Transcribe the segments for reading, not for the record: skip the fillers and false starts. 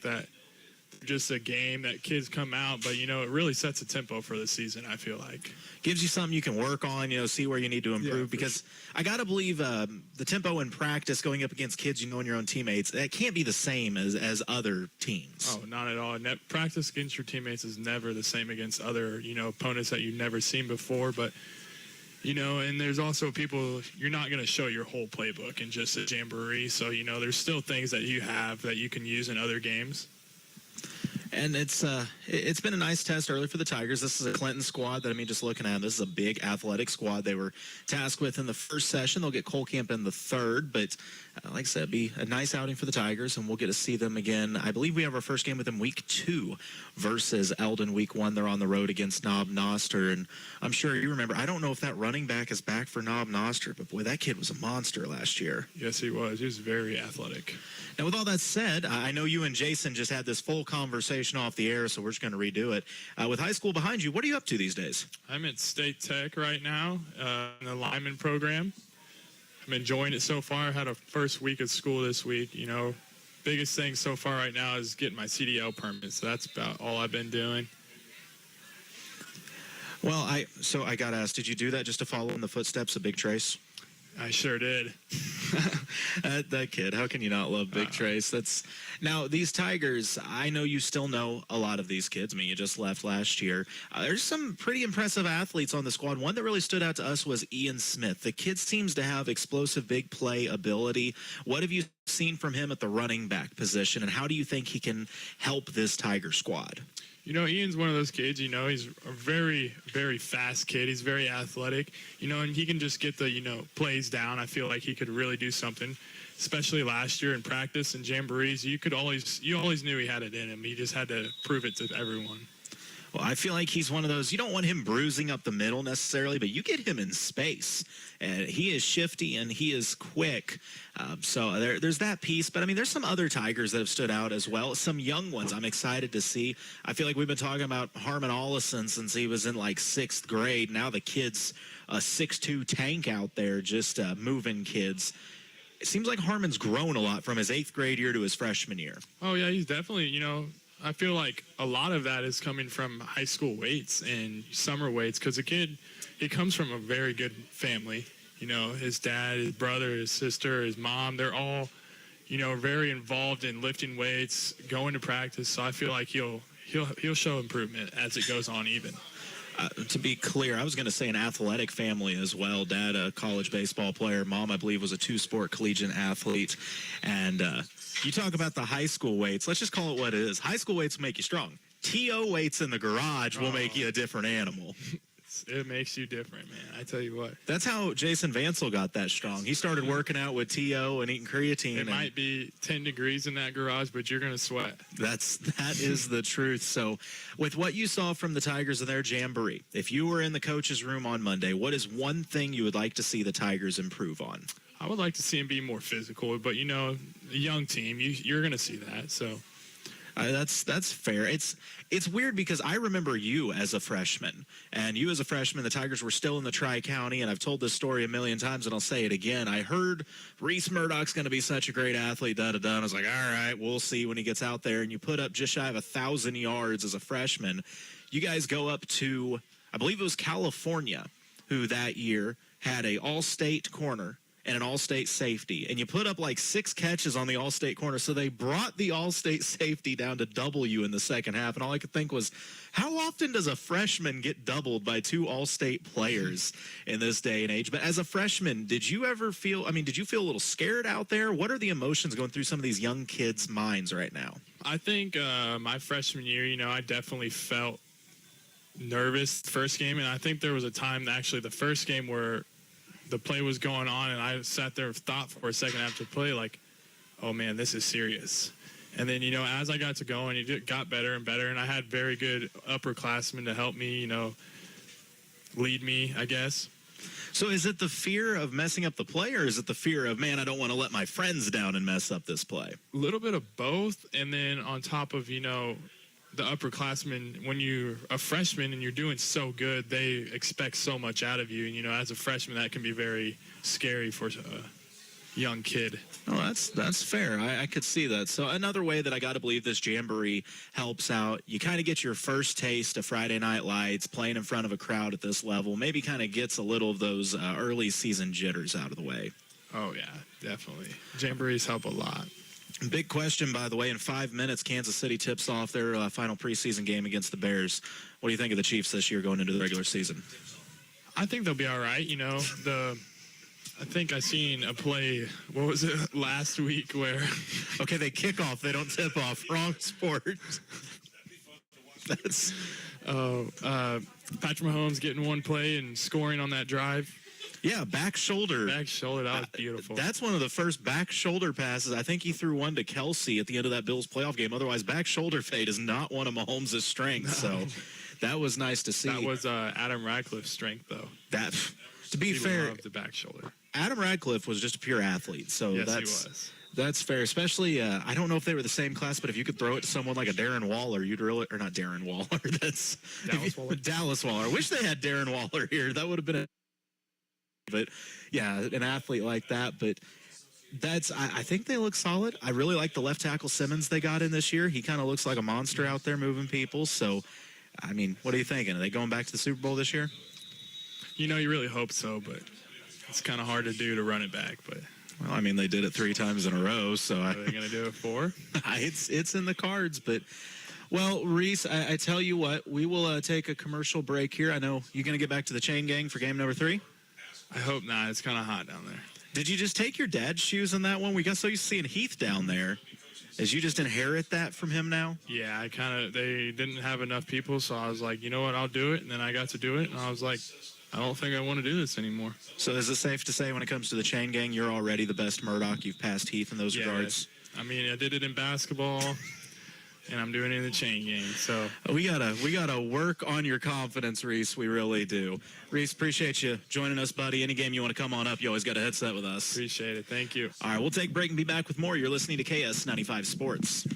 that just a game that kids come out, but it really sets a tempo for the season. I feel like gives you something you can work on, see where you need to improve. Because I gotta believe the tempo in practice going up against kids and your own teammates, that can't be the same as other teams. Oh, not at all. Practice against your teammates is never the same against other opponents that you've never seen before. But and there's also people, you're not going to show your whole playbook in just a Jamboree. So there's still things that you have that you can use in other games. And it's been a nice test early for the Tigers. This is a Clinton squad that, just looking at, this is a big athletic squad they were tasked with in the first session. They'll get Cole Camp in the third, but like I said, be a nice outing for the Tigers, and we'll get to see them again. I believe we have our first game with them week 2 versus Eldon week 1. They're on the road against Knob Noster, and I'm sure you remember, I don't know if that running back is back for Knob Noster, but boy, that kid was a monster last year. Yes, he was. He was very athletic. Now, with all that said, I know you and Jason just had this full conversation off the air, so we're just going to redo it. With high school behind you, what are you up to these days? I'm at State Tech right now in the lineman program. I'm enjoying it so far. I had a first week of school this week. Biggest thing so far right now is getting my CDL permit, so that's about all I've been doing. Well, I got to ask, did you do that just to follow in the footsteps of Big Trace? I sure did. That kid, how can you not love Big Trace? Now, these Tigers, I know you still know a lot of these kids. You just left last year. There's some pretty impressive athletes on the squad. One that really stood out to us was Ian Smith. The kid seems to have explosive big play ability. What have you seen from him at the running back position, and how do you think he can help this Tiger squad? Ian's one of those kids, he's a very, very fast kid. He's very athletic, and he can just get the, plays down. I feel like he could really do something, especially last year in practice and Jamborees. You always knew he had it in him. He just had to prove it to everyone. Well, I feel like he's one of those, you don't want him bruising up the middle necessarily, but you get him in space. And he is shifty and he is quick. So there's that piece. But, there's some other Tigers that have stood out as well. Some young ones I'm excited to see. I feel like we've been talking about Harmon Ollison since he was in, 6th grade. Now the kid's a 6'2" tank out there just moving kids. It seems like Harmon's grown a lot from his 8th grade year to his freshman year. Oh, yeah, he's definitely, I feel like a lot of that is coming from high school weights and summer weights because the kid, he comes from a very good family. His dad, his brother, his sister, his mom, they're all, very involved in lifting weights, going to practice. So I feel like he'll show improvement as it goes on even. To be clear, I was going to say an athletic family as well. Dad, a college baseball player. Mom, I believe, was a 2-sport collegiate athlete. And you talk about the high school weights. Let's just call it what it is. High school weights make you strong. TO weights in the garage will make you a different animal. It makes you different, man. I tell you what. That's how Jason Vansel got that strong. He started working out with TO and eating creatine. It might be 10 degrees in that garage, but you're going to sweat. That is the truth. So with what you saw from the Tigers in their Jamboree, if you were in the coach's room on Monday, what is one thing you would like to see the Tigers improve on? I would like to see him be more physical, but, a young team, you're going to see that, so. That's fair. It's weird because I remember you as a freshman, and you as a freshman, the Tigers were still in the Tri-County, and I've told this story a million times, and I'll say it again. I heard Reese Murdoch's going to be such a great athlete, da-da-da, and I was like, all right, we'll see when he gets out there, and you put up just shy of 1,000 yards as a freshman. You guys go up to, I believe it was California, who that year had a all-state corner and an all-state safety, and you put up 6 catches on the all-state corner, so they brought the all-state safety down to double you in the second half, and all I could think was, how often does a freshman get doubled by 2 all-state players in this day and age? But as a freshman, did you ever feel, did you feel a little scared out there? What are the emotions going through some of these young kids' minds right now? I think my freshman year, I definitely felt nervous the first game, and I think there was a time, actually, the first game where the play was going on, and I sat there and thought for a second after the play, oh, man, this is serious. And then, as I got to going, it got better and better, and I had very good upperclassmen to help me, lead me, I guess. So is it the fear of messing up the play, or is it the fear of, man, I don't want to let my friends down and mess up this play? A little bit of both, and then on top of, the upperclassmen, when you're a freshman and you're doing so good, they expect so much out of you. And, as a freshman, that can be very scary for young kid. Oh, that's fair. I could see that. So another way that I got to believe this Jamboree helps out, you kind of get your first taste of Friday Night Lights, playing in front of a crowd at this level, maybe kind of gets a little of those early season jitters out of the way. Oh, yeah, definitely. Jamborees help a lot. Big question, by the way. In 5 minutes, Kansas City tips off their final preseason game against the Bears. What do you think of the Chiefs this year going into the regular season? I think they'll be all right. You know, I think I seen a play, what was it, last week where... Okay, they kick off. They don't tip off. Wrong sport. That's... Patrick Mahomes getting one play and scoring on that drive. Yeah, back shoulder. Back shoulder, that was beautiful. That's one of the first back shoulder passes. I think he threw one to Kelsey at the end of that Bills playoff game. Otherwise, back shoulder fade is not one of Mahomes' strengths. No. So that was nice to see. That was Adam Radcliffe's strength, though. That, to be fair, the back shoulder. Adam Radcliffe was just a pure athlete. So yes, he was. That's fair, especially, I don't know if they were the same class, but if you could throw it to someone like a Darren Waller, you'd really, or not Darren Waller, that's Dallas Waller. I wish they had Darren Waller here. That would have been but yeah, an athlete like that. But I think they look solid. I really like the left tackle Simmons they got in this year. He kind of looks like a monster out there moving people. So, I mean, what are you thinking? Are they going back to the Super Bowl this year? You know, you really hope so, but it's kind of hard to do to run it back. But well, I mean, they did it 3 times in a row. So are they going to do it 4? It's in the cards, but. Well, Reese, I tell you what, we will take a commercial break here. I know you're going to get back to the chain gang for game number 3. I hope not. It's kind of hot down there. Did you just take your dad's shoes in that one? We got so used to seeing Heath down there. As you just inherit that from him now? Yeah, they didn't have enough people, so I was like, you know what, I'll do it. And then I got to do it, and I was like, I don't think I want to do this anymore. So is it safe to say when it comes to the chain gang, you're already the best Murdoch? You've passed Heath in those regards? I mean, I did it in basketball. And I'm doing it in the chain gang, so we gotta work on your confidence, Reese. We really do. Reese, appreciate you joining us, buddy. Any game you want to come on up, you always got a headset with us. Appreciate it. Thank you. All right, we'll take a break and be back with more. You're listening to KS95 Sports.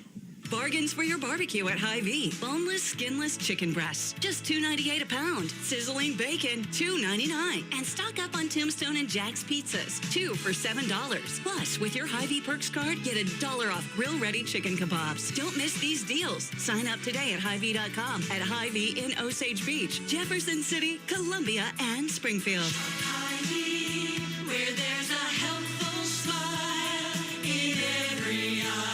Bargains for your barbecue at Hy-Vee. Boneless, skinless chicken breasts, just $2.98 a pound. Sizzling bacon, $2.99. And stock up on Tombstone and Jack's pizzas, 2 for $7. Plus, with your Hy-Vee Perks card, get $1 off grill-ready chicken kebabs. Don't miss these deals. Sign up today at Hy-Vee.com. At Hy-Vee in Osage Beach, Jefferson City, Columbia, and Springfield. Hy-Vee, where there's a helpful smile in every eye.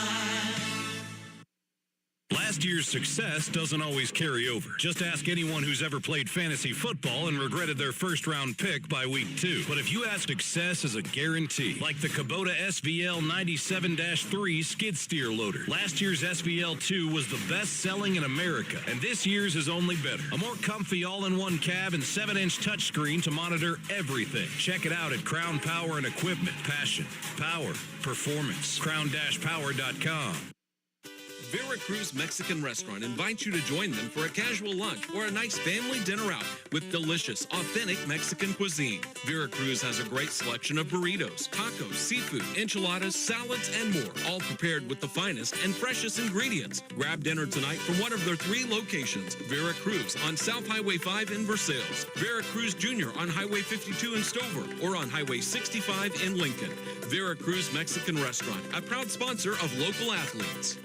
Last year's success doesn't always carry over. Just ask anyone who's ever played fantasy football and regretted their first-round pick by week 2. But if you ask, success is a guarantee. Like the Kubota SVL 97-3 skid steer loader. Last year's SVL 2 was the best-selling in America, and this year's is only better. A more comfy all-in-one cab and 7-inch touchscreen to monitor everything. Check it out at Crown Power and Equipment. Passion, power, performance. crown-power.com. Veracruz Mexican Restaurant invites you to join them for a casual lunch or a nice family dinner out with delicious, authentic Mexican cuisine. Veracruz has a great selection of burritos, tacos, seafood, enchiladas, salads, and more, all prepared with the finest and freshest ingredients. Grab dinner tonight from one of their 3 locations: Veracruz on South Highway 5 in Versailles, Veracruz Jr. on Highway 52 in Stover, or on Highway 65 in Lincoln. Veracruz Mexican Restaurant, a proud sponsor of local athletes.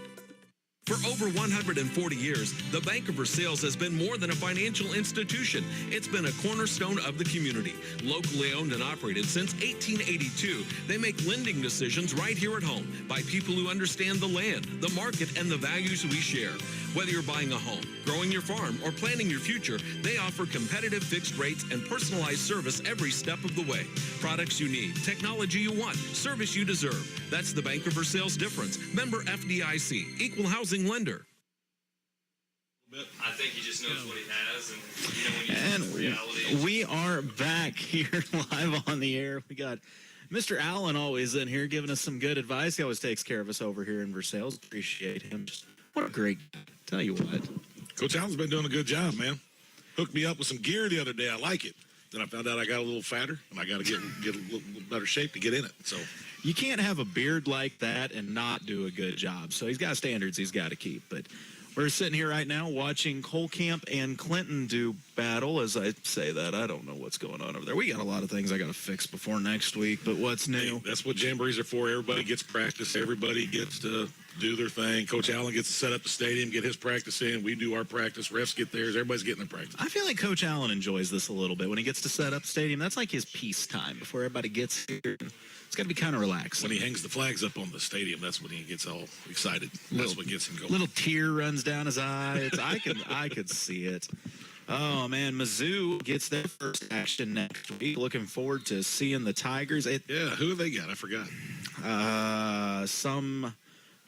For over 140 years, the Bank of Versailles has been more than a financial institution. It's been a cornerstone of the community. Locally owned and operated since 1882, they make lending decisions right here at home by people who understand the land, the market, and the values we share. Whether you're buying a home, growing your farm, or planning your future, they offer competitive fixed rates and personalized service every step of the way. Products you need, technology you want, service you deserve. That's the Bank of Versailles difference. Member FDIC, Equal Housing Lender. I think he just knows what he has, and when you and we are back here live on the air. We got Mr. Allen always in here giving us some good advice. He always takes care of us over here in Versailles. Appreciate him. What a great guy. Tell you what. Coach Allen's been doing a good job, man. Hooked me up with some gear the other day. I like it. Then I found out I got a little fatter, and I got to get a little better shape to get in it. So You can't have a beard like that and not do a good job. So he's got standards he's got to keep. But we're sitting here right now watching Colcamp and Clinton do battle. As I say that, I don't know what's going on over there. We got a lot of things I got to fix before next week, but what's new? hey, that's what Jamborees are for. Everybody gets practice. Everybody gets to do their thing. Coach Allen gets to set up the stadium, get his practice in. We do our practice. Refs get theirs. Everybody's getting their practice. I feel like Coach Allen enjoys this a little bit when he gets to set up the stadium. That's like his peace time before everybody gets here. It's got to be kind of relaxed. When he hangs the flags up on the stadium, that's when he gets all excited. That's what gets him going. Little tear runs down his eye. I could see it. Oh man, Mizzou gets their first action next week. Looking forward to seeing the Tigers. Yeah, who have they got? I forgot. Some,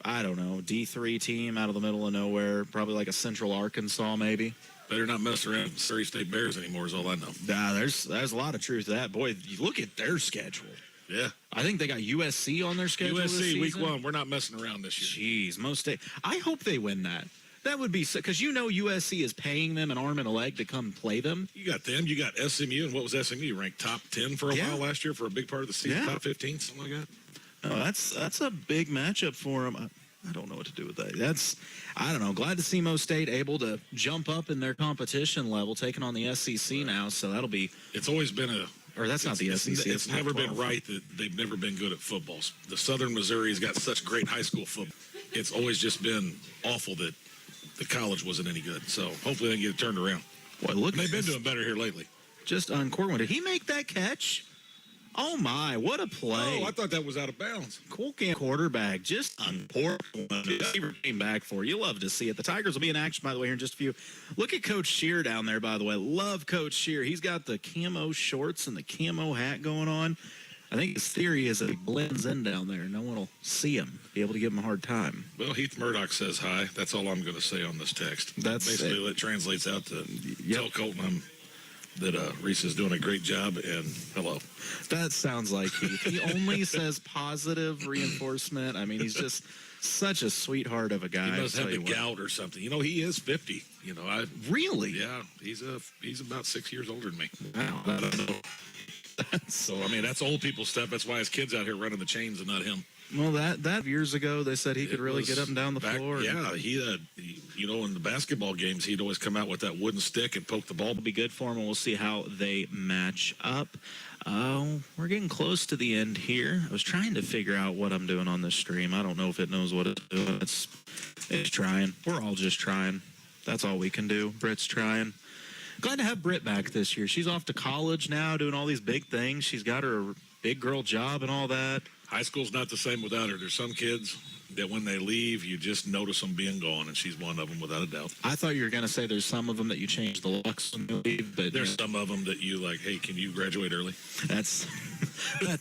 I don't know, D3 team out of the middle of nowhere. Probably like a Central Arkansas, maybe. Better not mess around with Surrey State Bears anymore is all I know. There's a lot of truth to that. Boy, you look at their schedule. Yeah. I think they got USC on their schedule this USC, week season. 1. We're not messing around this year. Jeez, most state. I hope they win that. That would be because USC is paying them an arm and a leg to come play them. You got them. You got SMU. And what was SMU? Ranked top 10 for a while last year for a big part of the season. Yeah. Top 15, something like that. No, that's a big matchup for them. I don't know what to do with that. I don't know. Glad to see Mo State able to jump up in their competition level, taking on the SEC now. So that'll be. It's always been Or that's not the SEC. It's never been right that they've never been good at football. The Southern Missouri's got such great high school football. It's always just been awful that the college wasn't any good. So hopefully they can get it turned around. Boy, look. They've been doing better here lately. Just uncorked one. Did he make that catch? Oh my! What a play! Oh, I thought that was out of bounds. Colcamp quarterback just uncorked one. Receiver came back for you. Love to see it. The Tigers will be in action, by the way, here in just a few. Look at Coach Shear down there, by the way. Love Coach Shear. He's got the camo shorts and the camo hat going on. I think his theory is that he blends in down there. No one will see him, be able to give him a hard time. Well, Heath Murdoch says hi. That's all I'm going to say on this text. That's basically it translates out to tell Colton that Reese is doing a great job and hello. That sounds like Heath. He only says positive reinforcement. I mean, he's just such a sweetheart of a guy. He must have the gout or something. You know, he is 50. You know, really? Yeah, he's about 6 years older than me. Wow. I don't know. So I mean, that's old people stuff. That's why his kid's out here running the chains and not him. Well, that years ago they said he could really get up and down the floor. Yeah, he you know, in the basketball games, he'd always come out with that wooden stick and poke the ball. It'll be good for him, and we'll see how they match up. We're getting close to the end here. I was trying to figure out what I'm doing on this stream. I don't know if it knows what it's doing. It's trying. We're all just trying. That's all we can do. Britt's trying. Glad to have Britt back this year. She's off to college now, doing all these big things. She's got her big girl job and all that. High school's not the same without her. There's some kids that when they leave, you just notice them being gone, and she's one of them without a doubt. I thought you were going to say there's some of them that you change the looks when you leave, but there's some of them that you like, hey, can you graduate early? That's fair.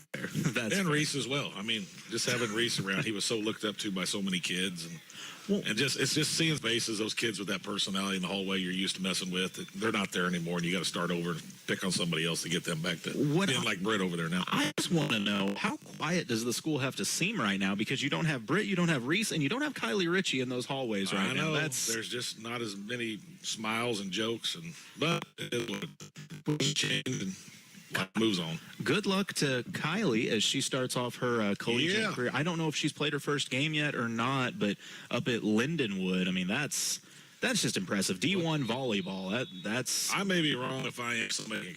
That's and fair. Reese as well. I mean, just having Reese around, he was so looked up to by so many kids, and it's just seeing faces, those kids with that personality in the hallway you're used to messing with. They're not there anymore, and you got to start over and pick on somebody else to get them back to being like Britt over there now. I just want to know, how quiet does the school have to seem right now? Because you don't have Britt, you don't have Reese, and you don't have Kylie Ritchie in those hallways right now. There's just not as many smiles and jokes, but it is what it changed and moves on. Good luck to Kylie as she starts off her collegiate career. I don't know if she's played her first game yet or not, but up at Lindenwood, I mean, that's just impressive. D1 volleyball, that's... I may be wrong if I am somebody,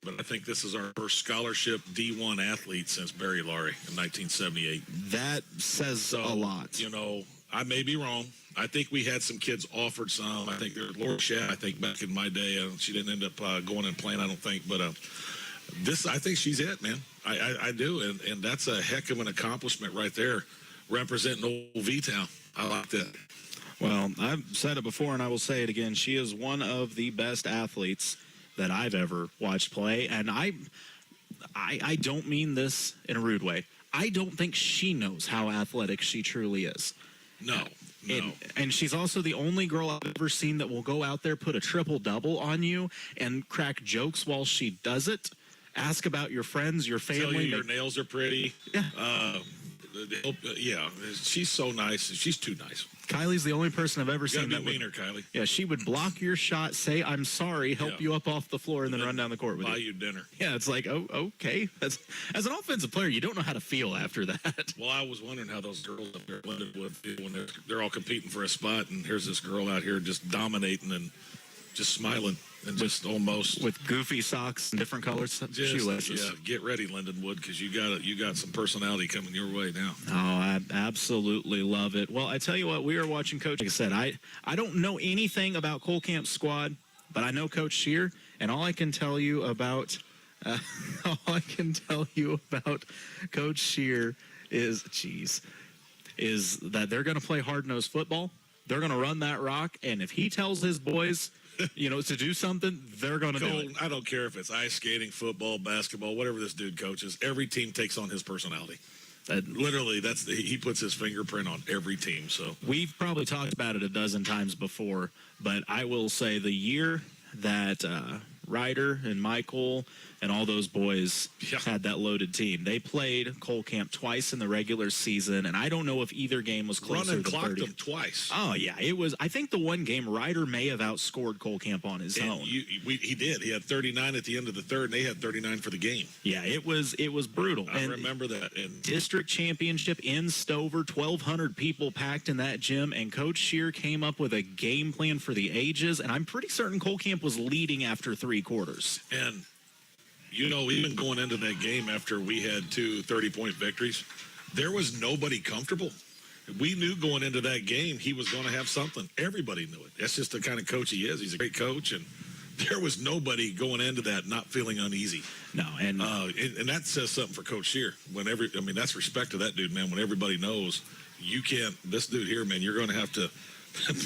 but I think this is our first scholarship D1 athlete since Barry Laurie in 1978. That says a lot. You know, I may be wrong. I think we had some kids offered some. I think there's Laura Shat, I think back in my day, she didn't end up going and playing, I don't think, but I think she's it, man. I do, and that's a heck of an accomplishment right there, representing old V-Town. I like that. Well, I've said it before, and I will say it again. She is one of the best athletes that I've ever watched play, and I don't mean this in a rude way. I don't think she knows how athletic she truly is. No. And she's also the only girl I've ever seen that will go out there, put a triple-double on you, and crack jokes while she does it. Ask about your friends, your family. Tell you your nails are pretty. Yeah. Yeah, she's so nice. She's too nice. Kylie's the only person I've ever You gotta seen be that would, meaner, Kylie. yeah, she would block your shot, say I'm sorry, help Yeah. you up off the floor, and then run down the court with Buy you. you dinner. Yeah, it's like, oh, okay. As an offensive player, you don't know how to feel after that. Well, I was wondering how those girls up there at Lindenwood feel when they're all competing for a spot, and here's this girl out here just dominating and just smiling and just almost With goofy socks and different colors shoelaces. Yeah, get ready, Lindenwood, because you got some personality coming your way now. Oh, I absolutely love it. Well, I tell you what, we are watching Coach. Like I said, I don't know anything about Cole Camp's squad, but I know Coach Shear, and all I can tell you about Coach Shear is that they're going to play hard-nosed football. They're going to run that rock, and if he tells his boys, to do something, they're going to do it. I don't care if it's ice skating, football, basketball, whatever this dude coaches. Every team takes on his personality. Literally, he puts his fingerprint on every team. So we've probably talked about it a dozen times before, but I will say the year that Ryder and Michael and all those boys had that loaded team, they played Cole Camp twice in the regular season, and I don't know if either game was closer run and than clocked 30. them twice. Oh, yeah. It was. I think the one game, Ryder may have outscored Cole Camp on his own. He did. He had 39 at the end of the third, and they had 39 for the game. Yeah, it was brutal. I remember that. And District championship in Stover, 1,200 people packed in that gym, and Coach Shear came up with a game plan for the ages, and I'm pretty certain Cole Camp was leading after 3 quarters. And, even going into that game after we had 2 30-point victories, there was nobody comfortable. We knew going into that game he was going to have something. Everybody knew it. That's just the kind of coach he is. He's a great coach, and there was nobody going into that not feeling uneasy. No, and that says something for Coach Shear. That's respect to that dude, man. When everybody knows you can't, this dude here, man, you're going to have to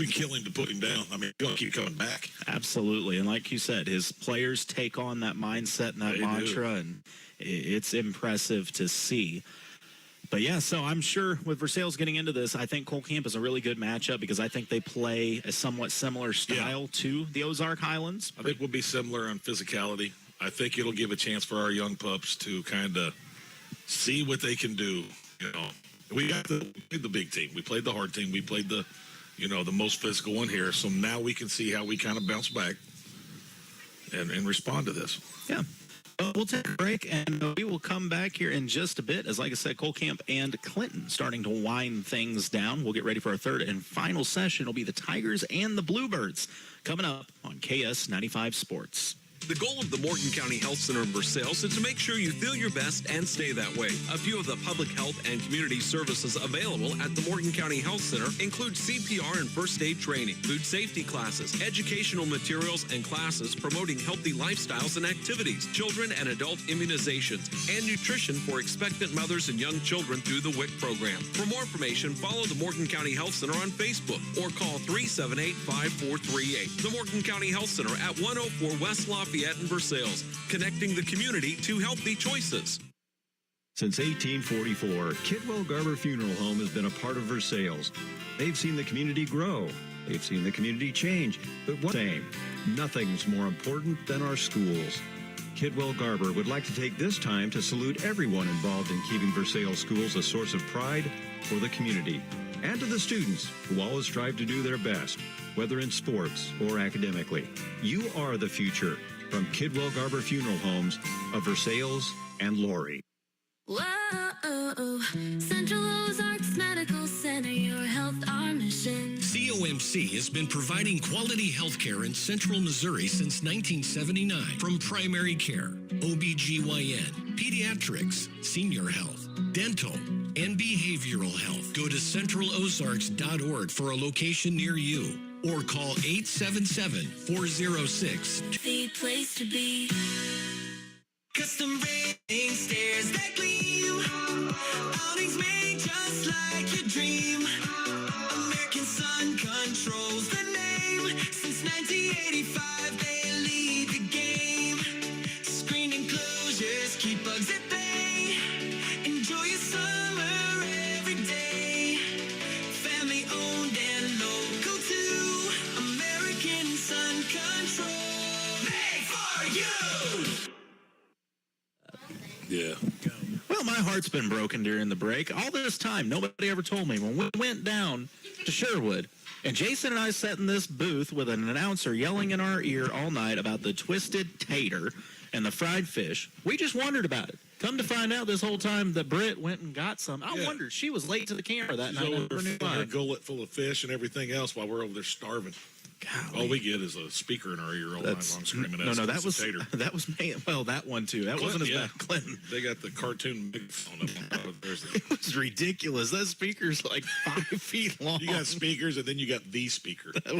kill him to put him down. You're going to keep coming back. Absolutely. And like you said, his players take on that mindset and that mantra, and it's impressive to see. But, yeah, so I'm sure with Versailles getting into this, I think Cole Camp is a really good matchup because I think they play a somewhat similar style to the Ozark Highlands. I think we'll be similar on physicality. I think it'll give a chance for our young pups to kind of see what they can do. We played the big team. We played the hard team. We played the most physical one here. So now we can see how we kind of bounce back and respond to this. Yeah. Well, we'll take a break, and we will come back here in just a bit. As, like I said, Cole Camp and Clinton starting to wind things down. We'll get ready for our third and final session. It'll be the Tigers and the Bluebirds coming up on KS95 Sports. The goal of the Morgan County Health Center in Versailles is to make sure you feel your best and stay that way. A few of the public health and community services available at the Morgan County Health Center include CPR and first aid training, food safety classes, educational materials and classes promoting healthy lifestyles and activities, children and adult immunizations, and nutrition for expectant mothers and young children through the WIC program. For more information, follow the Morgan County Health Center on Facebook or call 378-5438. The Morgan County Health Center at 104 West Lafayette in Versailles, connecting the community to healthy choices. Since 1844, Kidwell Garber Funeral Home has been a part of Versailles. They've seen the community grow. They've seen the community change. But what's the same? Nothing's more important than our schools. Kidwell Garber would like to take this time to salute everyone involved in keeping Versailles schools a source of pride for the community, and to the students who always strive to do their best, whether in sports or academically. You are the future. From Kidwell Garber Funeral Homes of Versailles and Laurie. Whoa, Central Ozarks Medical Center, your health, our mission. COMC has been providing quality health care in central Missouri since 1979. From primary care, OBGYN, pediatrics, senior health, dental, and behavioral health. Go to centralozarks.org for a location near you, or call 877-406. The place to be. Custom rain stairs that gleam. Awnings made just like your dream. American Sun controls the name. Since 1985, they lead the game. Screen enclosures keep bugs at bay. Enjoy your summer every day. Family owned and local too. American Sun Control. Made for you. Yeah. Well, my heart's been broken during the break. All this time, nobody ever told me when we went down to Sherwood. And Jason and I sat in this booth with an announcer yelling in our ear all night about the twisted tater and the fried fish. We just wondered about it. Come to find out this whole time that Britt went and got some. I wondered. She was late to the camera that night. Her gullet full of fish and everything else while we're over there starving. Golly. All we get is a speaker in our ear all night long screaming at us. No, that was me. Well, that one too. That wasn't as bad. Clinton. They got the cartoon megaphone up on top of theirs. It was ridiculous. That speaker's like 5 feet long. You got speakers, and then you got the speaker. That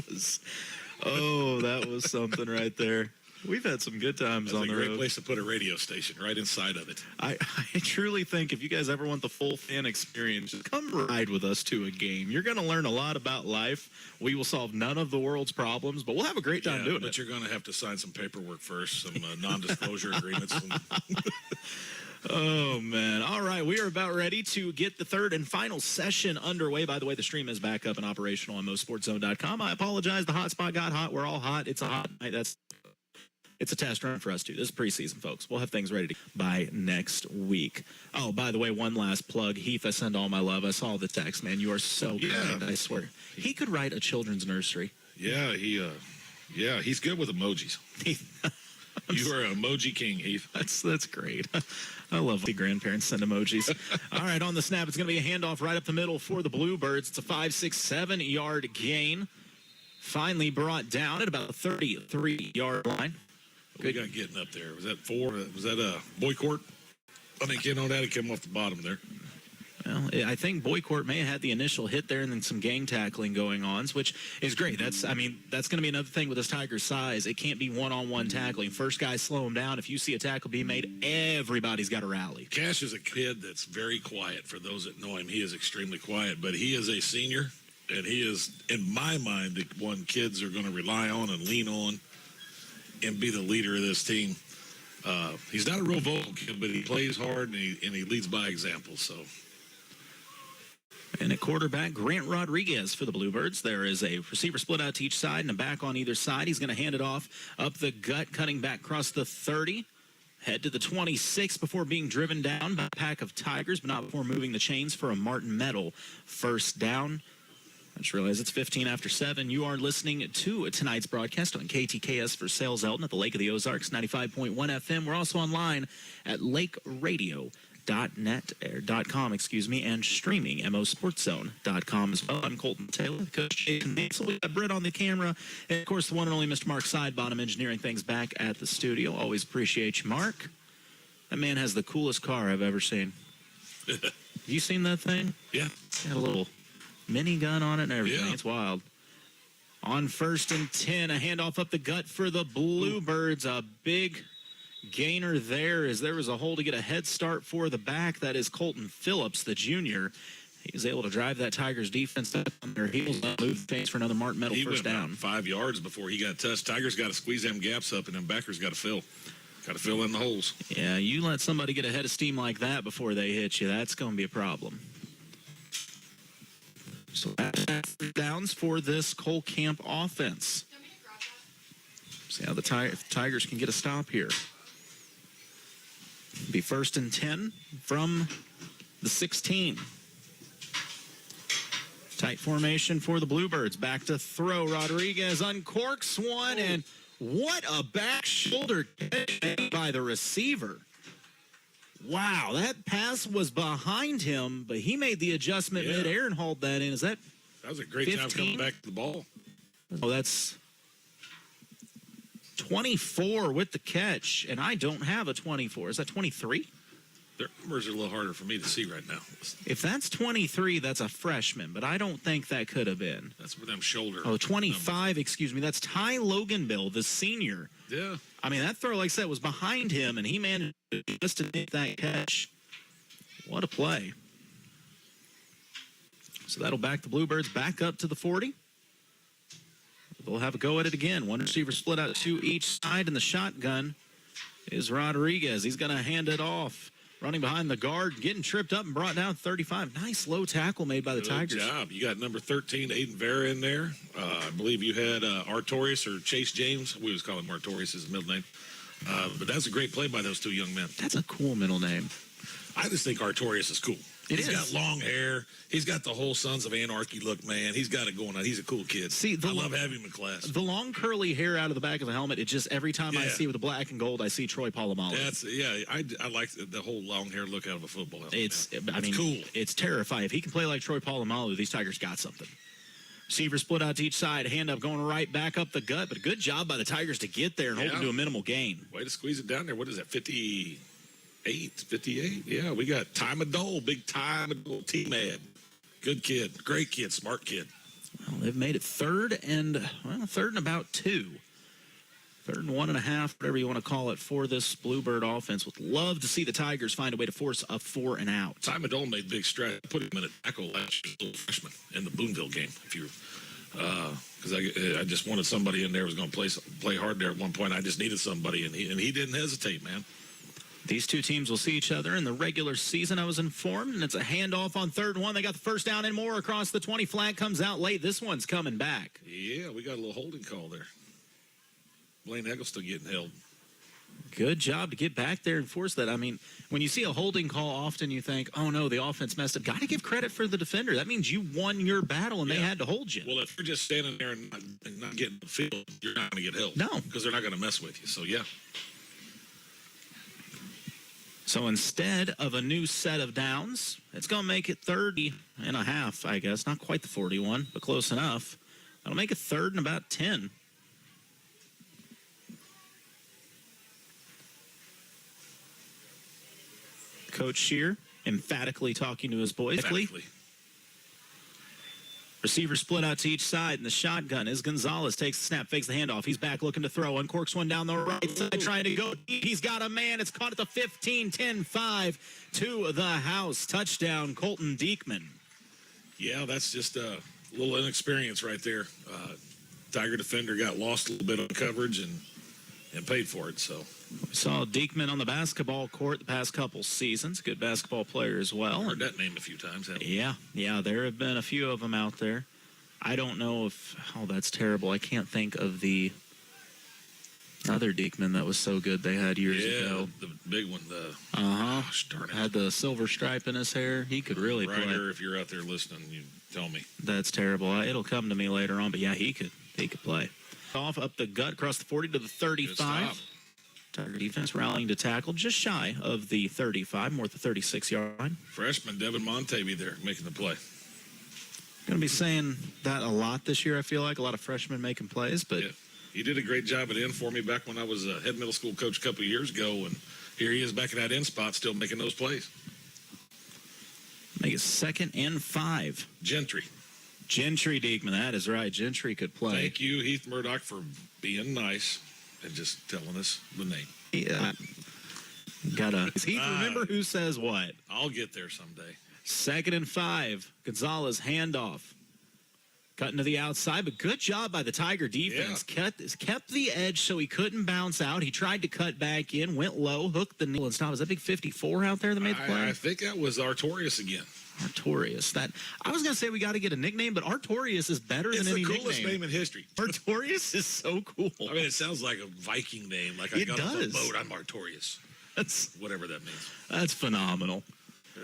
was something right there. We've had some good times on the road. That's a great place to put a radio station, right inside of it. I truly think if you guys ever want the full fan experience, just come ride with us to a game. You're going to learn a lot about life. We will solve none of the world's problems, but we'll have a great time doing it. But you're going to have to sign some paperwork first, some non-disclosure agreements. Oh, man. All right, we are about ready to get the third and final session underway. By the way, the stream is back up and operational on MoSportsZone.com. I apologize. The hotspot got hot. We're all hot. It's a hot night. It's a test run for us, too. This is preseason, folks. We'll have things ready by next week. Oh, by the way, one last plug. Heath, I send all my love. I saw the text, man. You are so kind, I swear. He could write a children's nursery. Yeah, he's good with emojis. You are an emoji king, Heath. That's great. I love the grandparents send emojis. All right, on the snap, it's going to be a handoff right up the middle for the Bluebirds. It's a 5, 6, 7-yard gain. Finally brought down at about the 33-yard line. We got getting up there. Was that 4? Was that a Boycourt? I think that came off the bottom there. Well, I think Boycourt may have had the initial hit there and then some gang tackling going on, which is great. That's going to be another thing with this Tiger's size. It can't be one-on-one tackling. First guy slow him down. If you see a tackle being made, everybody's got to rally. Cash is a kid that's very quiet. For those that know him, he is extremely quiet, but he is a senior, and he is, in my mind, the one kids are going to rely on and lean on and be the leader of this team. He's not a real vocal kid, but he plays hard and he leads by example. So, and at quarterback, Grant Rodriguez for the Bluebirds. There is a receiver split out to each side and a back on either side. He's going to hand it off up the gut, cutting back across the 30. Head to the 26 before being driven down by a pack of Tigers, but not before moving the chains for a Martin Medal first down. I just realized it's 15 after 7. You are listening to tonight's broadcast on KTKS for Sales Elton at the Lake of the Ozarks, 95.1 FM. We're also online at lakeradio.com, and streaming MoSportsZone.com as well. I'm Colton Taylor, Coach Jason Hansel. We got Britt on the camera, and of course the one and only Mr. Mark Sidebottom engineering things back at the studio. Always appreciate you, Mark. That man has the coolest car I've ever seen. Have you seen that thing? Yeah. Got a little minigun on it and everything. Yeah. It's wild. On 1st and 10, a handoff up the gut for the Bluebirds. A big gainer there as there was a hole to get a head start for the back. That is Colton Phillips, the junior. He was able to drive that Tigers defense up on their heels and move things for another Martin Medal first down. 5 yards before he got touched. Tigers got to squeeze them gaps up, and them backers got to fill. Got to fill in the holes. Yeah, you let somebody get a head of steam like that before they hit you, that's going to be a problem. So downs for this Cole Camp offense. See how the Tigers can get a stop here. Be 1st and 10 from the 16. Tight formation for the Bluebirds. Back to throw. Rodriguez uncorks one, and what a back shoulder catch by the receiver. Wow, that pass was behind him, but he made the adjustment midair and hauled that in. That was a great 15? time coming back to the ball. Oh, that's 24 with the catch, and I don't have a 24. Is that 23? Their numbers are a little harder for me to see right now. If that's 23, that's a freshman, but I don't think that could have been. That's for them shoulder. Oh, 25, excuse me. That's Ty Loganbill, the senior. Yeah. I mean, that throw, like I said, was behind him, and he managed just to make that catch. What a play. So that'll back the Bluebirds back up to the 40. They'll have a go at it again. One receiver split out to each side, and the shotgun is Rodriguez. He's going to hand it off. Running behind the guard, getting tripped up and brought down 35. Nice low tackle made by the Tigers. Good job. You got number 13, Aiden Vera, in there. I believe you had Artorius or Chase James. We always call him Artorius, his middle name. But that's a great play by those two young men. That's a cool middle name. I just think Artorius is cool. He's got long hair. He's got the whole Sons of Anarchy look, man. He's got it going on. He's a cool kid. See, I love having him in class. The long curly hair out of the back of the helmet, it just, every time I see with the black and gold, I see Troy Polamalu. I like the whole long hair look out of a football helmet. It's cool. It's terrifying. If he can play like Troy Polamalu, these Tigers got something. Receiver split out to each side, hand up going right back up the gut, but a good job by the Tigers to get there and hold them to a minimal gain. Way to squeeze it down there. What is that, 58? Yeah, we got Ty Madole, big Ty Madole, T-Mad. Good kid, great kid, smart kid. Well, they've made it third and about 2. 3rd and 1.5, whatever you want to call it, for this Bluebird offense. Would love to see the Tigers find a way to force a 4 and out. Ty Madole made big strides. Put him in a tackle last year, little freshman in the Boonville game. If you, because I just wanted somebody in there who was going to play hard there at one point. I just needed somebody, and he didn't hesitate, man. These two teams will see each other in the regular season, I was informed, and it's a handoff on 3rd and 1. They got the first down and more across the 20. Flag comes out late. This one's coming back. Yeah, we got a little holding call there. Blaine Eggleston getting held. Good job to get back there and force that. I mean, when you see a holding call, often you think, oh, no, the offense messed up. Got to give credit for the defender. That means you won your battle, and they had to hold you. Well, if you're just standing there and not getting the field, you're not going to get held. No. Because they're not going to mess with you. So, yeah. So instead of a new set of downs, it's going to make it 30.5, I guess. Not quite the 41, but close enough. That'll make it 3rd and about 10. Coach Shear emphatically talking to his boys. Emphatically. Receiver split out to each side, and the shotgun is Gonzalez. Takes the snap, fakes the handoff. He's back looking to throw. Uncorks one down the right side, trying to go deep. He's got a man. It's caught at the 15, 10-5 to the house. Touchdown, Colton Diekman. Yeah, that's just a little inexperience right there. Tiger defender got lost a little bit on coverage and paid for it, so. We saw Diekman on the basketball court the past couple seasons. Good basketball player as well. Heard that name a few times, haven't we? Yeah, there have been a few of them out there. I don't know if, that's terrible. I can't think of the other Diekman that was so good they had years ago. The big one. Gosh, darn it. Had the silver stripe in his hair. He could really play. Ryder, if you're out there listening, you tell me. That's terrible. It'll come to me later on, but yeah, he could play. Off up the gut, across the 40 to the 35. Tiger defense rallying to tackle just shy of the 35, more at the 36-yard line. Freshman Devin Montavie there making the play. Going to be saying that a lot this year, I feel like. A lot of freshmen making plays, but... Yeah. He did a great job at end for me back when I was a head middle school coach a couple of years ago, and here he is back in that end spot still making those plays. Make it 2nd and 5. Gentry Diekman, that is right. Gentry could play. Thank you, Heath Murdoch, for being nice and just telling us the name. Yeah. Does Heath remember who says what? I'll get there someday. 2nd and 5. Gonzalez handoff. Cutting to the outside, but good job by the Tiger defense. Yeah. Kept the edge so he couldn't bounce out. He tried to cut back in, went low, hooked the knee and stop. Was that big 54 out there that made the play? I think that was Artorias again. Artorias. I was going to say we got to get a nickname, but Artorias is better than any nickname. It's the coolest name in history. Artorias is so cool. I mean, it sounds like a Viking name. Like I got off a boat, I'm Artorias. That's whatever that means. That's phenomenal.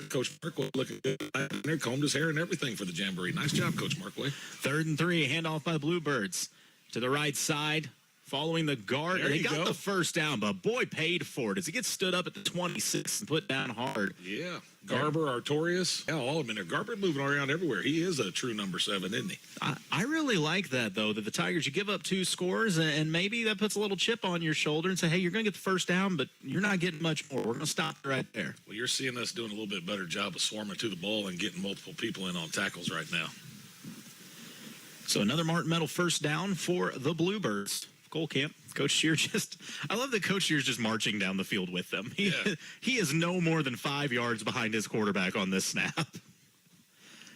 Coach Markway looking good. There, combed his hair and everything for the Jamboree. Nice job, Coach Markway. 3rd and 3, handoff by the Bluebirds to the right side. Following the guard, they got the first down, but boy paid for it as he gets stood up at the 26 and put down hard. Yeah, Garber, Artorias, all of them in there. Garber moving around everywhere. He is a true number 7, isn't he? I really like that, though, that the Tigers, you give up 2 scores, and maybe that puts a little chip on your shoulder and say, hey, you're going to get the first down, but you're not getting much more. We're going to stop right there. Well, you're seeing us doing a little bit better job of swarming to the ball and getting multiple people in on tackles right now. So another Martin Medal first down for the Bluebirds. Goal camp. Coach Shear I love that Coach Shear's just marching down the field with them. He is no more than 5 yards behind his quarterback on this snap.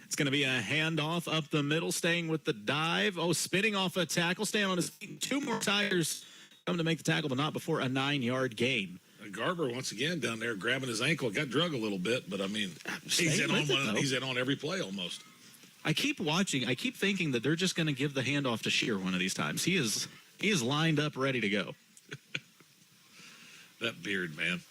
It's going to be a handoff up the middle, staying with the dive. Spinning off a tackle, staying on his feet. 2 more Tigers come to make the tackle, but not before a 9-yard gain. Garber, once again, down there grabbing his ankle. Got drug a little bit, but, I mean, he's in on every play almost. I keep watching. I keep thinking that they're just going to give the handoff to Shear one of these times. He is lined up, ready to go. That beard, man.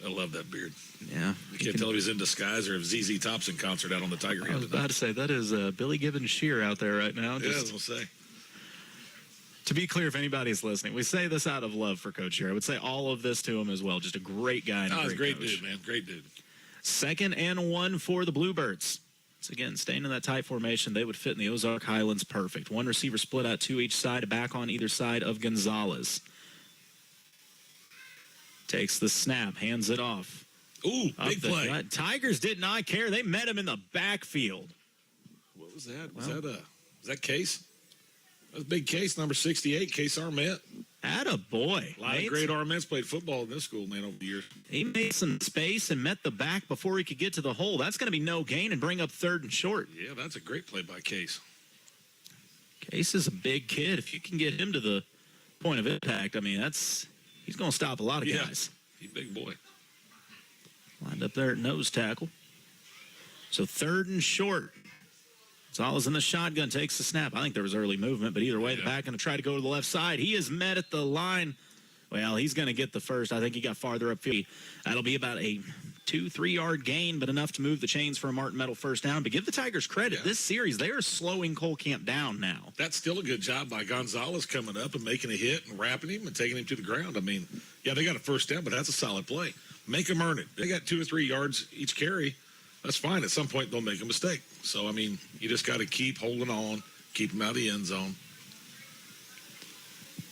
I love that beard. Yeah. You can't tell if he's in disguise or if ZZ Top's in concert out on the Tiger I Hill was tonight. about to say, that is Billy Gibbons Shear out there right now. Yeah, I was going to say. To be clear, if anybody's listening, we say this out of love for Coach Shear. I would say all of this to him as well. Just a great guy and He's a great coach. dude, man. Great dude. 2nd and 1 for the Bluebirds. Once again, staying in that tight formation, they would fit in the Ozark Highlands perfect. One receiver split out to each side, back on either side of Gonzalez. Takes the snap, hands it off. Ooh, big play. Tigers did not care. They met him in the backfield. What was that? Was that Case? That was big Case, number 68, Case Armette. Atta boy. A lot of great Armettes played football in this school, man, over the years. He made some space and met the back before he could get to the hole. That's going to be no gain and bring up 3rd and short. Yeah, that's a great play by Case. Case is a big kid. If you can get him to the point of impact, I mean, he's going to stop a lot of guys. He's a big boy. Lined up there at nose tackle. So 3rd and short. Gonzalez in the shotgun, takes the snap. I think there was early movement, but either way, the back going to try to go to the left side. He is met at the line. Well, he's going to get the first. I think he got farther upfield. That'll be about a 2-3 yard gain, but enough to move the chains for a Martin Metal first down. But give the Tigers credit. This series, they are slowing Cole Camp down now. That's still a good job by Gonzalez coming up and making a hit and wrapping him and taking him to the ground. I mean, yeah, they got a first down, but that's a solid play. Make them earn it. They got 2 or 3 yards each carry. That's fine. At some point, they'll make a mistake. So, I mean, you just got to keep holding on, keep them out of the end zone.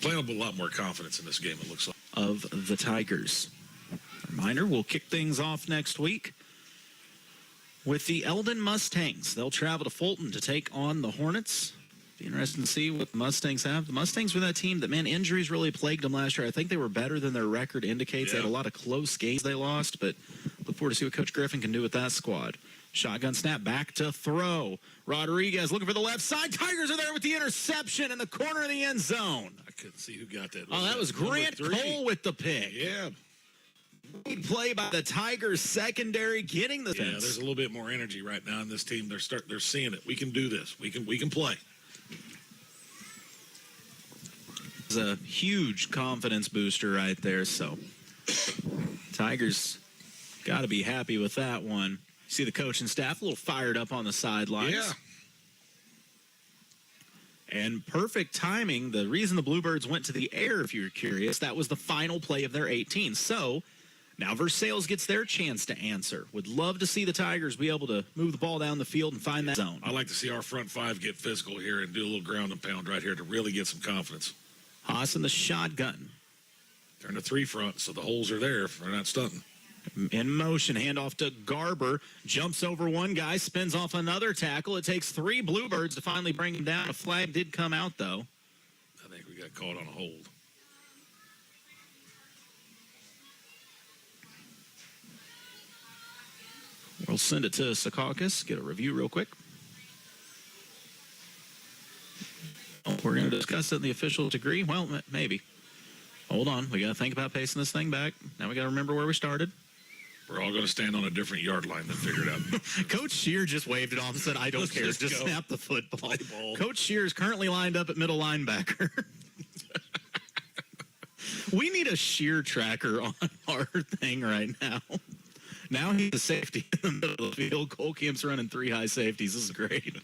Playing with a lot more confidence in this game, it looks like. Of the Tigers. Reminder, we'll kick things off next week with the Eldon Mustangs. They'll travel to Fulton to take on the Hornets. Be interesting to see what the Mustangs have. The Mustangs were that team that, man, injuries really plagued them last year. I think they were better than their record indicates. They had a lot of close games they lost, but look forward to see what Coach Griffin can do with that squad. Shotgun snap, back to throw. Rodriguez looking for the left side. Tigers are there with the interception in the corner of the end zone. I couldn't see who got that. Oh, that was Grant Cole with the pick. Yeah. Big play by the Tigers secondary, getting the Yeah, there's a little bit more energy right now in this team. They're seeing it. We can do this. We can play. It's a huge confidence booster right there. So Tigers got to be happy with that one. See the coaching staff a little fired up on the sidelines. Yeah. And perfect timing. The reason the Bluebirds went to the air, if you're curious, that was the final play of their 18. So now Versailles gets their chance to answer. Would love to see the Tigers be able to move the ball down the field and find that zone. I like to see our front five get physical here and do a little ground and pound right here to really get some confidence. Haas in the shotgun. Turn the 3 front so the holes are there if they're not stunting. In motion, handoff to Garber. Jumps over one guy, spins off another tackle. It takes 3 Bluebirds to finally bring him down. A flag did come out, though. I think we got caught on a hold. We'll send it to Secaucus. Get a review real quick. Oh, we're going to discuss it in the official degree. Well, maybe. Hold on. We got to think about pacing this thing back. Now we got to remember where we started. We're all going to stand on a different yard line than figure it out. Coach Shear just waved it off and said, I don't care. Just snap the football. Coach Shear is currently lined up at middle linebacker. We need a Shear tracker on our thing right now. Now he's a safety in the middle of the field. Cole Camp's running 3 high safeties. This is great.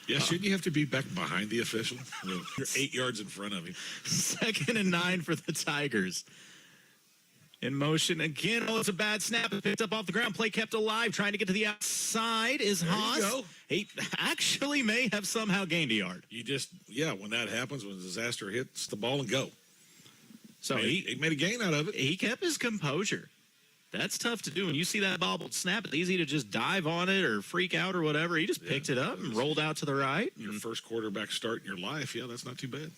Yeah, shouldn't you have to be back behind the official? You're 8 yards in front of him. 2nd and 9 for the Tigers. In motion again. Oh, it's a bad snap. It picked up off the ground. Play kept alive. Trying to get to the outside is Haas. There you go. He actually may have somehow gained a yard. When that happens, when a disaster hits the ball and go. So he made a gain out of it. He kept his composure. That's tough to do. When you see that bobbled snap, it's easy to just dive on it or freak out or whatever. He just picked it up and rolled out to the right. Your first quarterback start in your life, yeah, that's not too bad.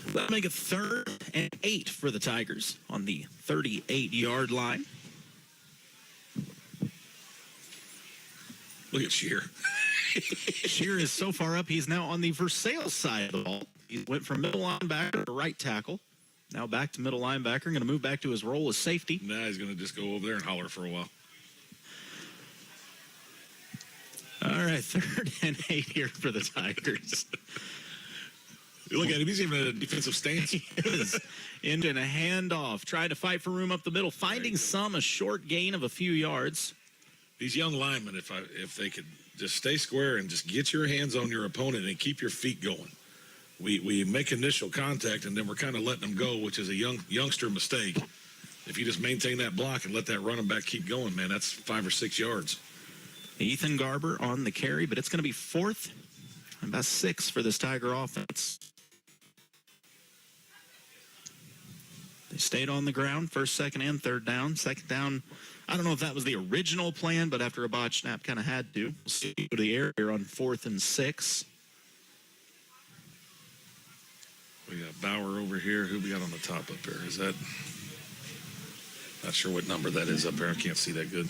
That'll make it 3rd and 8 for the Tigers on the 38-yard line. Look at Shear. Shear is so far up, he's now on the Versailles side of the ball. He went from middle linebacker to right tackle. Now back to middle linebacker. Going to move back to his role as safety. Now he's going to just go over there and holler for a while. All right, 3rd and 8 here for the Tigers. Look at him. He's even in a defensive stance. Is in a handoff, trying to fight for room up the middle, finding a short gain of a few yards. These young linemen, if they could just stay square and just get your hands on your opponent and keep your feet going. We make initial contact, and then we're kind of letting them go, which is a youngster mistake. If you just maintain that block and let that running back keep going, man, that's 5 or 6 yards. Ethan Garber on the carry, but it's going to be 4th and about 6 for this Tiger offense. They stayed on the ground, 1st, 2nd, and 3rd down. 2nd down, I don't know if that was the original plan, but after a botch snap, kind of had to. We'll see go to the air here on 4th and 6. We got Bauer over here. Who we got on the top up there? Is that... Not sure what number that is up there. I can't see that good.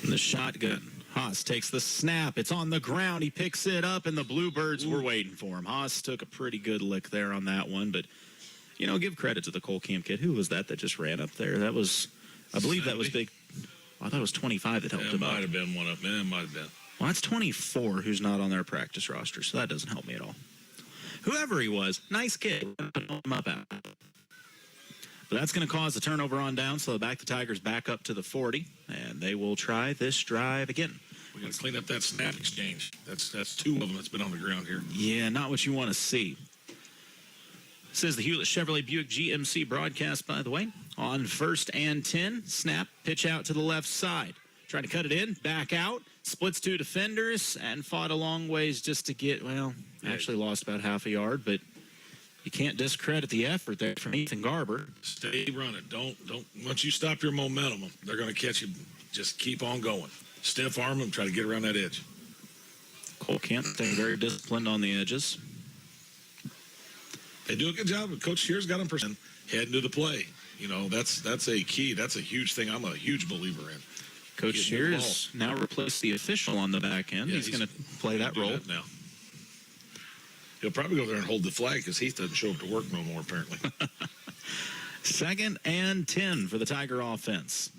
And the shotgun. Haas takes the snap. It's on the ground. He picks it up, and the Bluebirds were waiting for him. Haas took a pretty good lick there on that one, but, you know, give credit to the Cole Camp kid. Who was that just ran up there? That was, I believe 70? That was big. I thought it was 25 that helped him It up. might have been one up. It might have been. Well, that's 24 who's not on their practice roster, so that doesn't help me at all. Whoever he was, nice kid. Put him up out. But that's going to cause a turnover on down, so the Tigers back up to the 40, and they will try this drive again. We're going to clean up that snap exchange. That's 2 of them that's been on the ground here. Yeah, not what you want to see. This is the Hewlett Chevrolet Buick GMC broadcast, by the way. On 1st and 10, snap, pitch out to the left side. Trying to cut it in, back out, splits 2 defenders, and fought a long ways just to get, actually lost about half a yard, but you can't discredit the effort there from Ethan Garber. Stay running. Don't. Once you stop your momentum, they're going to catch you. Just keep on going. Stiff arm them. Try to get around that edge. Cole Kent staying very disciplined on the edges. They do a good job. Coach Shear's got them heading to the play. You know, that's a key. That's a huge thing. I'm a huge believer in. Coach Shear's now replaced the official on the back end. Yeah, he's going to play that role now. He'll probably go there and hold the flag because Heath doesn't show up to work no more, apparently. 2nd and 10 for the Tiger offense.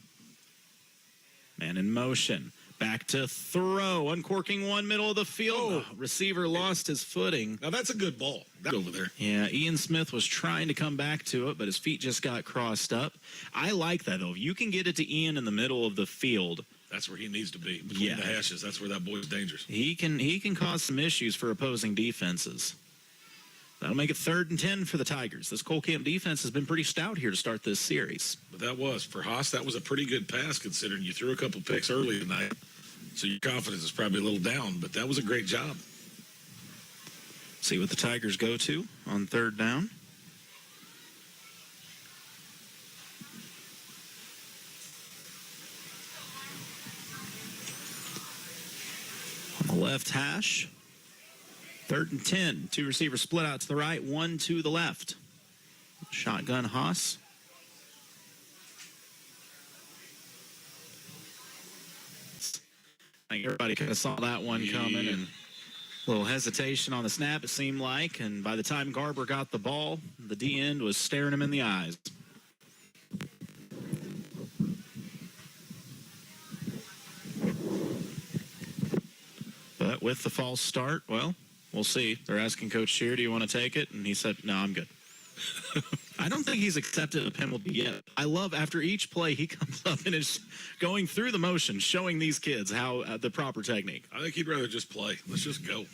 Man in motion. Back to throw. Uncorking one middle of the field. Receiver lost his footing. Now, that's a good ball. That's over there. Yeah, Ian Smith was trying to come back to it, but his feet just got crossed up. I like that, though. If you can get it to Ian in the middle of the field. That's where he needs to be, between the hashes. That's where that boy's dangerous. He can cause some issues for opposing defenses. That'll make it 3rd and 10 for the Tigers. This Cole Camp defense has been pretty stout here to start this series. But that was, for Haas, that was a pretty good pass considering you threw a couple picks early tonight. So your confidence is probably a little down, but that was a great job. See what the Tigers go to on 3rd down. On the left hash. 3rd and 10. 2 receivers split out to the right, 1 to the left. Shotgun Haas. I think everybody kind of saw that one coming. And a little hesitation on the snap, it seemed like. And by the time Garber got the ball, the D-end was staring him in the eyes. But with the false start, well, we'll see. They're asking Coach Shear, do you want to take it? And he said, no, I'm good. I don't think he's accepted a penalty yet. I love after each play, he comes up and is going through the motion, showing these kids how the proper technique. I think he'd rather just play. Let's just go.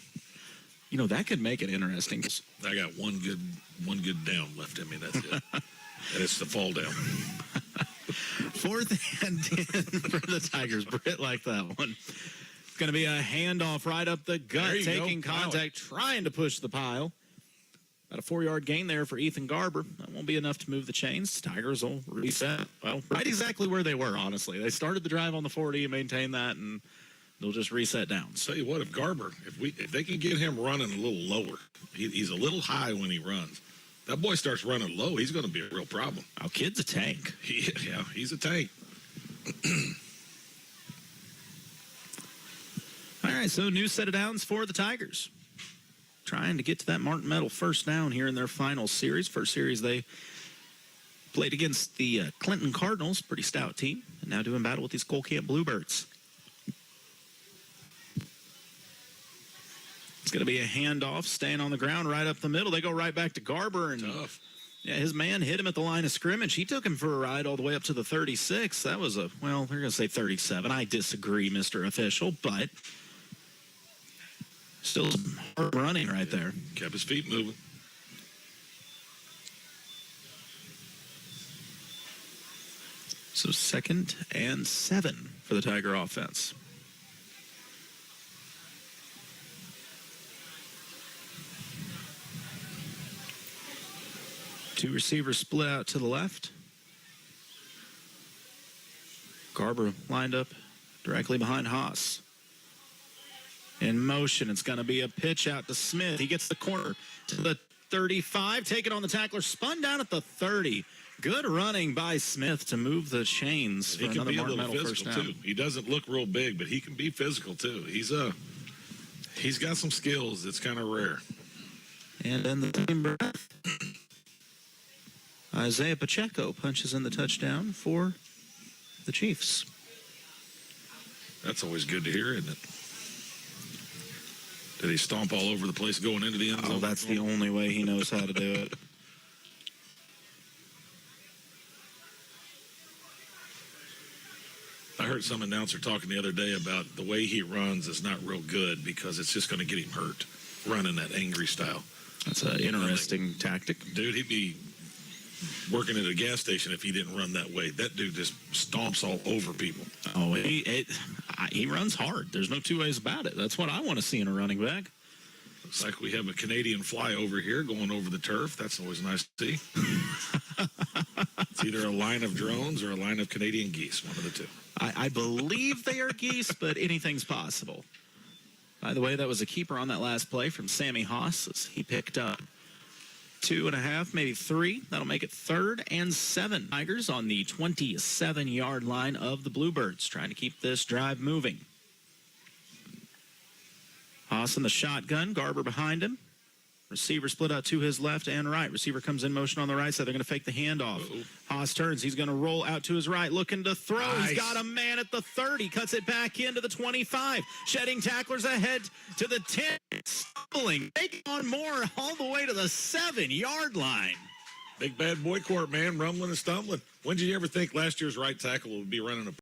You know, that could make it interesting. I got one good down left in me. That's it. And it's the fall down. 4th and 10 for the Tigers. Britt liked that one. It's going to be a handoff right up the gut, taking contact, trying to push the pile. About a 4-yard gain there for Ethan Garber. That won't be enough to move the chains. Tigers will reset. Well, right exactly where they were, honestly. They started the drive on the 40 and maintained that, and they'll just reset down. Tell you what, if Garber, if they can get him running a little lower, he's a little high when he runs. That boy starts running low, he's going to be a real problem. Our kid's a tank. Yeah, he's a tank. All right, so new set of downs for the Tigers. Trying to get to that Martin Medal 1st down here in their final series. First series they played against the Clinton Cardinals, pretty stout team, and now doing battle with these Cole Camp Bluebirds. going to be a handoff, staying on the ground right up the middle. They go right back to Garber. And Tough. yeah, his man hit him at the line of scrimmage. He took him for a ride all the way up to the 36. That was they're going to say 37. I disagree, Mr. Official, but still some hard running right there. Kept his feet moving. So 2nd and 7 for the Tiger offense. Two receivers split out to the left. Garber lined up directly behind Haas. In motion, it's going to be a pitch out to Smith. He gets the corner to the 35, taken on the tackler, spun down at the 30. Good running by Smith to move the chains for He can another be a Martin little Medal first physical down. too. He doesn't look real big, but he can be physical too. He's got some skills. It's kind of rare. And then the same breath, Isaiah Pacheco punches in the touchdown for the Chiefs. That's always good to hear, isn't it? Did he stomp all over the place going into the end zone? Oh, that's the only way he knows how to do it. I heard some announcer talking the other day about the way he runs is not real good because it's just going to get him hurt, running that angry style. That's an interesting tactic. Dude, he'd be working at a gas station if he didn't run that way. That dude just stomps all over people. Oh, he runs hard. There's no two ways about it. That's what I want to see in a running back. Looks like we have a Canadian fly over here going over the turf. That's always nice to see. It's either a line of drones or a line of Canadian geese, one of the two. I believe they are geese, but anything's possible. By the way, that was a keeper on that last play from Sammy Haas as he picked up 2.5, maybe 3. That'll make it 3rd and 7. Tigers on the 27-yard line of the Bluebirds, trying to keep this drive moving. Haas in the shotgun, Garber behind him. Receiver split out to his left and right. Receiver comes in motion on the right side. They're going to fake the handoff. Haas turns. He's going to roll out to his right, looking to throw. Nice. He's got a man at the 30. Cuts it back into the 25. Shedding tacklers ahead to the 10. Stumbling. Taking on more all the way to the 7-yard line. Big bad boy court, man, rumbling and stumbling. When did you ever think last year's right tackle would be running a